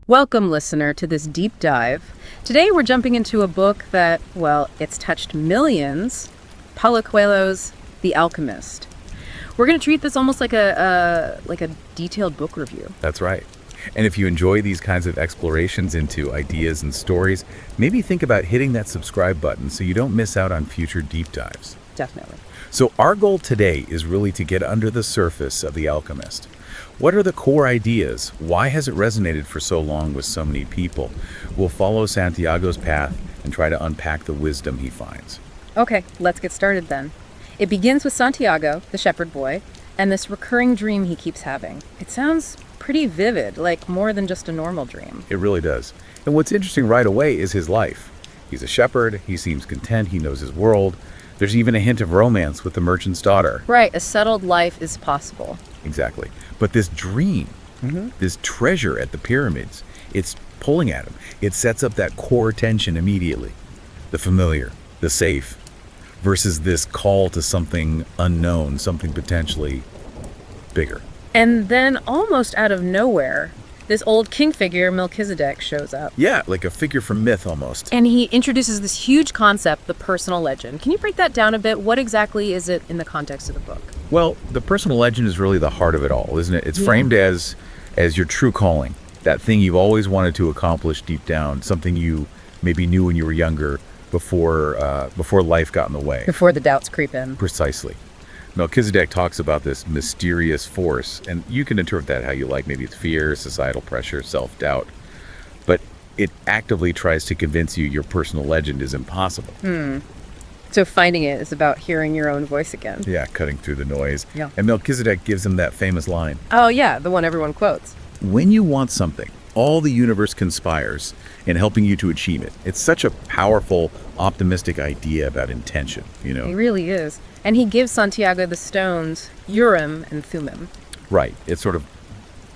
Welcome, listener, to this deep dive. Today we're jumping into a book that, well, it's touched millions, Paulo Coelho's The Alchemist. We're going to treat this almost like a detailed book review. That's right. And if you enjoy these kinds of explorations into ideas and stories, maybe think about hitting that subscribe button so you don't miss out on future deep dives. Definitely. So our goal today is really to get under the surface of The Alchemist. What are the core ideas? Why has it resonated for so long with so many people? We'll follow Santiago's path and try to unpack the wisdom he finds. Okay, let's get started then. It begins with Santiago, the shepherd boy, and this recurring dream he keeps having. It sounds pretty vivid, like more than just a normal dream. It really does. And what's interesting right away is his life. He's a shepherd, he seems content, he knows his world. There's even a hint of romance with the merchant's daughter. Right, a settled life is possible. Exactly. But this dream, this treasure at the pyramids, it's pulling at him. It sets up that core tension immediately. The familiar, the safe, versus this call to something unknown, something potentially bigger. And then, almost out of nowhere, this old king figure, Melchizedek, shows up. Yeah, like a figure from myth almost. And he introduces this huge concept, the personal legend. Can you break that down a bit? What exactly is it in the context of the book? Well, the personal legend is really the heart of it all, isn't it? It's framed as your true calling, that thing you've always wanted to accomplish deep down, something you maybe knew when you were younger before life got in the way. Before the doubts creep in. Precisely. Melchizedek talks about this mysterious force, and you can interpret that how you like. Maybe it's fear, societal pressure, self-doubt. But it actively tries to convince you your personal legend is impossible. So finding it is about hearing your own voice again. Yeah, cutting through the noise. Yeah. And Melchizedek gives him that famous line. Oh yeah, the one everyone quotes. When you want something, all the universe conspires in helping you to achieve it. It's such a powerful, optimistic idea about intention, you know? He really is. And he gives Santiago the stones, Urim and Thummim. Right. It's sort of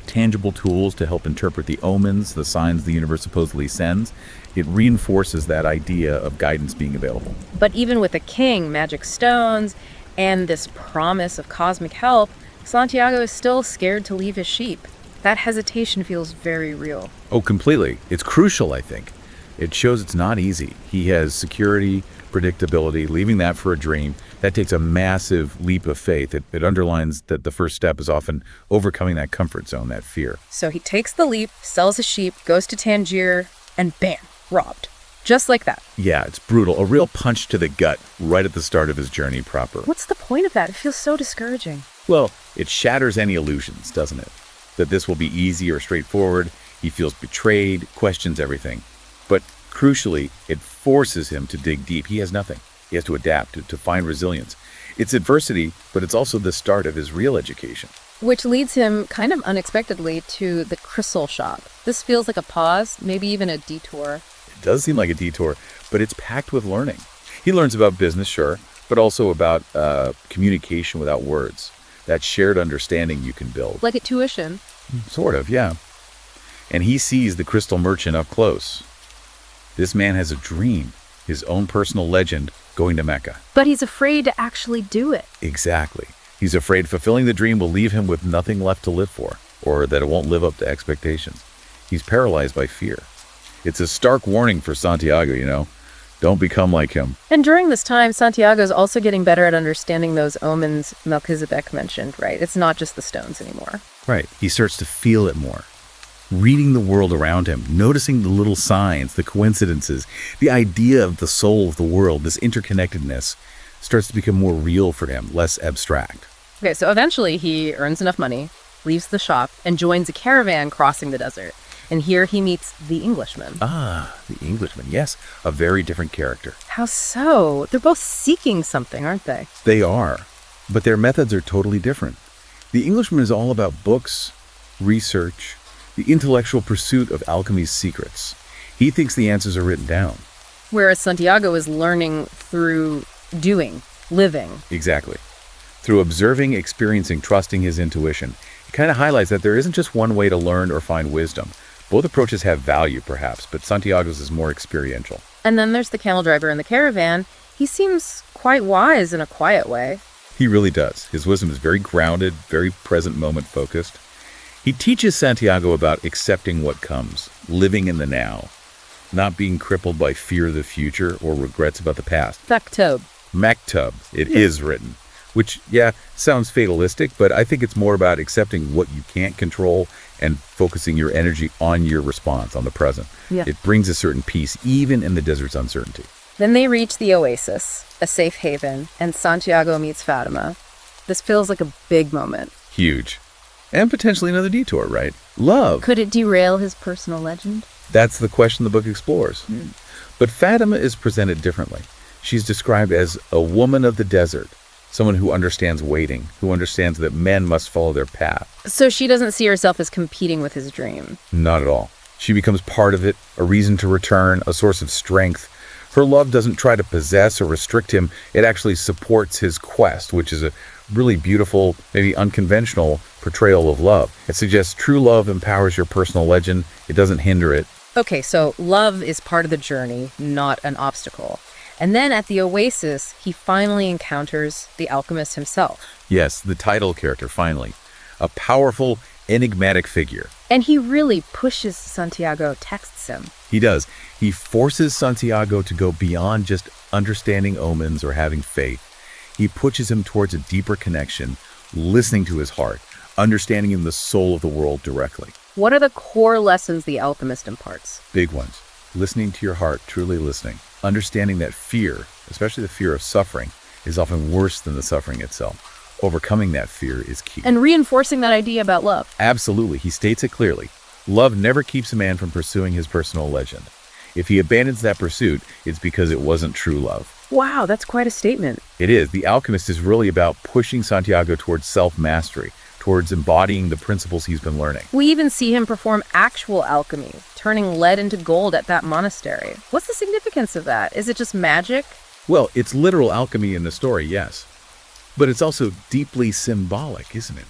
tangible tools to help interpret the omens, the signs the universe supposedly sends. It reinforces that idea of guidance being available. But even with a king, magic stones, and this promise of cosmic help, Santiago is still scared to leave his sheep. That hesitation feels very real. Oh, completely. It's crucial, I think. It shows it's not easy. He has security, predictability, leaving that for a dream. That takes a massive leap of faith. It underlines that the first step is often overcoming that comfort zone, that fear. So he takes the leap, sells his sheep, goes to Tangier, and bam, robbed. Just like that. Yeah, it's brutal. A real punch to the gut right at the start of his journey proper. What's the point of that? It feels so discouraging. Well, it shatters any illusions, doesn't it? That this will be easy or straightforward. He feels betrayed, questions everything. But crucially, it forces him to dig deep. He has nothing. He has to adapt, to find resilience. It's adversity, but it's also the start of his real education. Which leads him kind of unexpectedly to the crystal shop. This feels like a pause, maybe even a detour. It does seem like a detour, but it's packed with learning. He learns about business, sure, but also about communication without words. That shared understanding you can build. Like a tuition. Sort of, yeah. And he sees the crystal merchant up close. This man has a dream, his own personal legend, going to Mecca. But he's afraid to actually do it. Exactly. He's afraid fulfilling the dream will leave him with nothing left to live for, or that it won't live up to expectations. He's paralyzed by fear. It's a stark warning for Santiago, you know. Don't become like him. And during this time, Santiago's also getting better at understanding those omens Melchizedek mentioned, right? It's not just the stones anymore. Right. He starts to feel it more. Reading the world around him, noticing the little signs, the coincidences, the idea of the soul of the world, this interconnectedness, starts to become more real for him, less abstract. Okay, so eventually he earns enough money, leaves the shop, and joins a caravan crossing the desert. And here he meets the Englishman. Ah, the Englishman, yes. A very different character. How so? They're both seeking something, aren't they? They are, but their methods are totally different. The Englishman is all about books, research, the intellectual pursuit of alchemy's secrets. He thinks the answers are written down. Whereas Santiago is learning through doing, living. Exactly. Through observing, experiencing, trusting his intuition. It kind of highlights that there isn't just one way to learn or find wisdom. Both approaches have value, perhaps, but Santiago's is more experiential. And then there's the camel driver in the caravan. He seems quite wise in a quiet way. He really does. His wisdom is very grounded, very present moment focused. He teaches Santiago about accepting what comes, living in the now, not being crippled by fear of the future or regrets about the past. Factob. Maktub, it is written, which, yeah, sounds fatalistic, but I think it's more about accepting what you can't control and focusing your energy on your response, on the present. Yeah. It brings a certain peace, even in the desert's uncertainty. Then they reach the oasis, a safe haven, and Santiago meets Fatima. This feels like a big moment. Huge. And potentially another detour, right? Love. Could it derail his personal legend? That's the question the book explores. But Fatima is presented differently. She's described as a woman of the desert, someone who understands waiting, who understands that men must follow their path. So she doesn't see herself as competing with his dream. Not at all. She becomes part of it, a reason to return, a source of strength. Her love doesn't try to possess or restrict him. It actually supports his quest, which is a really beautiful, maybe unconventional portrayal of love. It suggests true love empowers your personal legend. It doesn't hinder it. Okay, so love is part of the journey, not an obstacle. And then at the oasis, he finally encounters the alchemist himself. Yes, the title character, finally. A powerful, enigmatic figure. And he really pushes Santiago, texts him. He does. He forces Santiago to go beyond just understanding omens or having faith. He pushes him towards a deeper connection, listening to his heart, understanding in the soul of the world directly. What are the core lessons the alchemist imparts? Big ones. Listening to your heart, truly listening. Understanding that fear, especially the fear of suffering, is often worse than the suffering itself. Overcoming that fear is key. And reinforcing that idea about love. Absolutely. He states it clearly. Love never keeps a man from pursuing his personal legend. If he abandons that pursuit, it's because it wasn't true love. Wow, that's quite a statement. It is. The Alchemist is really about pushing Santiago towards self-mastery, towards embodying the principles he's been learning. We even see him perform actual alchemy, turning lead into gold at that monastery. What's the significance of that? Is it just magic? Well, it's literal alchemy in the story, yes. But it's also deeply symbolic, isn't it?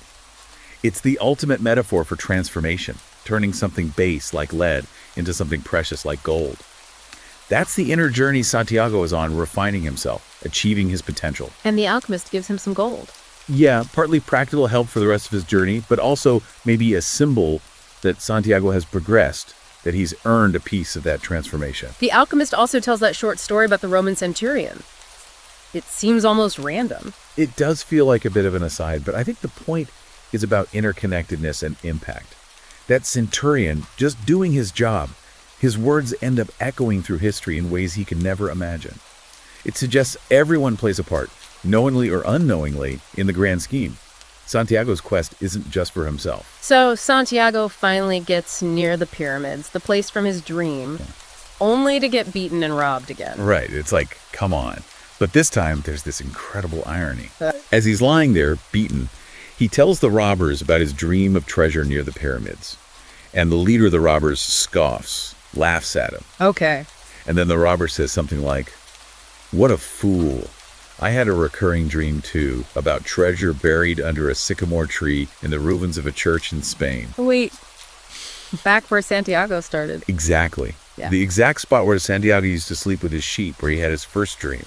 It's the ultimate metaphor for transformation, turning something base like lead into something precious like gold. That's the inner journey Santiago is on, refining himself, achieving his potential. And the alchemist gives him some gold. Yeah, partly practical help for the rest of his journey, but also maybe a symbol that Santiago has progressed, that he's earned a piece of that transformation. The alchemist also tells that short story about the Roman centurion. It seems almost random. It does feel like a bit of an aside, but I think the point is about interconnectedness and impact. That centurion just doing his job, his words end up echoing through history in ways he can never imagine. It suggests everyone plays a part, knowingly or unknowingly, in the grand scheme. Santiago's quest isn't just for himself. So Santiago finally gets near the pyramids, the place from his dream, only to get beaten and robbed again. Right, it's like, come on. But this time, there's this incredible irony. As he's lying there, beaten, he tells the robbers about his dream of treasure near the pyramids. And the leader of the robbers scoffs, laughs at him. Okay. And then the robber says something like, "What a fool. I had a recurring dream too, about treasure buried under a sycamore tree in the ruins of a church in Spain." Wait, back where Santiago started. Exactly. Yeah. The exact spot where Santiago used to sleep with his sheep, where he had his first dream.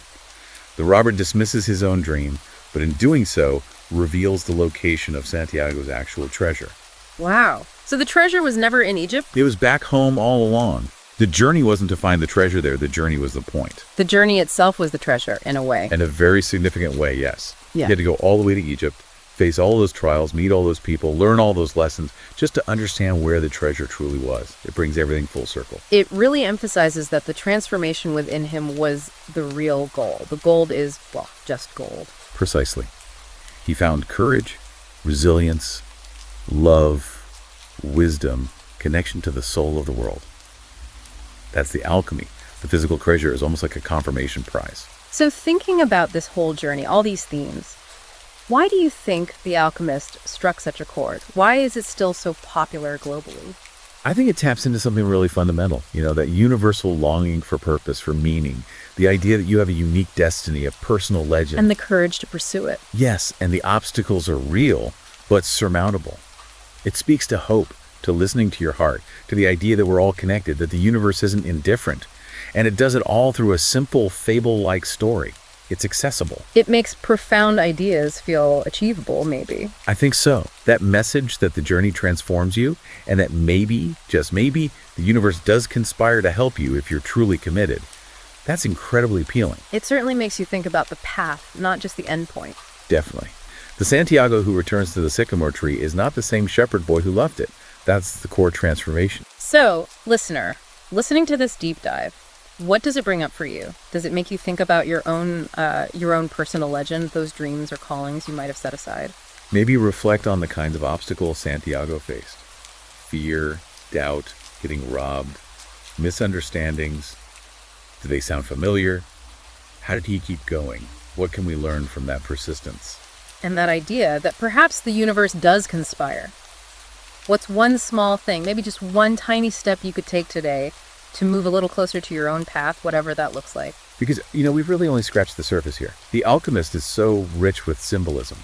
The robber dismisses his own dream, but in doing so, reveals the location of Santiago's actual treasure. Wow. So the treasure was never in Egypt? It was back home all along. The journey wasn't to find the treasure there, the journey was the point. The journey itself was the treasure, in a way. In a very significant way, yes. Yeah. He had to go all the way to Egypt, face all those trials, meet all those people, learn all those lessons, just to understand where the treasure truly was. It brings everything full circle. It really emphasizes that the transformation within him was the real goal. The gold is, well, just gold. Precisely. He found courage, resilience, love, wisdom, connection to the soul of the world. That's the alchemy. The physical treasure is almost like a confirmation prize. So thinking about this whole journey, all these themes, why do you think The Alchemist struck such a chord? Why is it still so popular globally? I think it taps into something really fundamental, that universal longing for purpose, for meaning, the idea that you have a unique destiny, a personal legend. And the courage to pursue it. Yes, and the obstacles are real, but surmountable. It speaks to hope, to listening to your heart, to the idea that we're all connected, that the universe isn't indifferent. And it does it all through a simple fable-like story. It's accessible. It makes profound ideas feel achievable, maybe. I think so. That message that the journey transforms you, and that maybe, just maybe, the universe does conspire to help you if you're truly committed. That's incredibly appealing. It certainly makes you think about the path, not just the end point. Definitely. The Santiago who returns to the sycamore tree is not the same shepherd boy who loved it. That's the core transformation. So, listener, listening to this deep dive, what does it bring up for you? Does it make you think about your own personal legend, those dreams or callings you might have set aside? Maybe reflect on the kinds of obstacles Santiago faced. Fear, doubt, getting robbed, misunderstandings. Do they sound familiar? How did he keep going? What can we learn from that persistence? And that idea that perhaps the universe does conspire. What's one small thing, maybe just one tiny step you could take today to move a little closer to your own path, whatever that looks like? Because, we've really only scratched the surface here. The Alchemist is so rich with symbolism.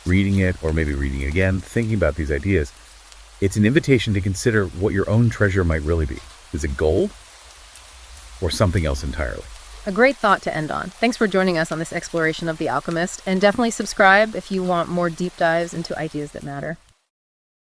Reading it, or maybe reading it again, thinking about these ideas, it's an invitation to consider what your own treasure might really be. Is it gold? Or something else entirely? A great thought to end on. Thanks for joining us on this exploration of The Alchemist, and definitely subscribe if you want more deep dives into ideas that matter.